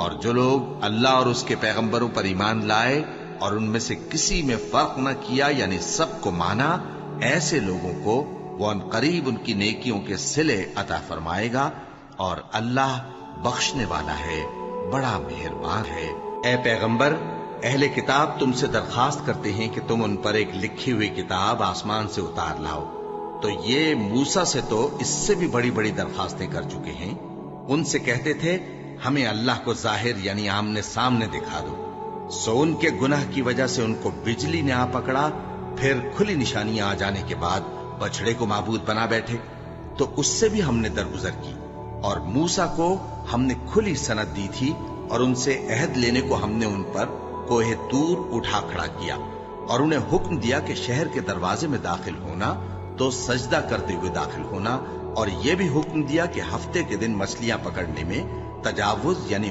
اور جو لوگ اللہ اور اس کے پیغمبروں پر ایمان لائے اور ان میں سے کسی میں فرق نہ کیا یعنی سب کو مانا، ایسے لوگوں کو وہ ان قریب ان کی نیکیوں کے صلے عطا فرمائے گا، اور اللہ بخشنے والا ہے، بڑا مہربان ہے۔ اے پیغمبر، اہل کتاب تم سے درخواست کرتے ہیں کہ تم ان پر ایک لکھی ہوئی کتاب آسمان سے اتار لاؤ، تو یہ موسیٰ سے تو اس سے بھی بڑی بڑی درخواستیں کر چکے ہیں۔ ان سے کہتے تھے ہمیں اللہ کو ظاہر یعنی آمنے سامنے دکھا دو، سو ان کے گناہ کی وجہ سے ان کو بجلی نے آ پکڑا، پھر کھلی نشانیاں آ جانے کے بعد بچڑے کو معبود بنا بیٹھے، تو اس سے بھی ہم نے درگزر کی۔ اور موسیٰ کو ہم نے کھلی سند دی تھی، اور ان سے عہد لینے کو ہم نے ان پر کوہ طور اٹھا کھڑا کیا، اور انہیں حکم دیا کہ شہر کے دروازے میں داخل ہونا تو سجدہ کرتے ہوئے داخل ہونا، اور یہ بھی حکم دیا کہ ہفتے کے دن مچھلیاں پکڑنے میں تجاوز یعنی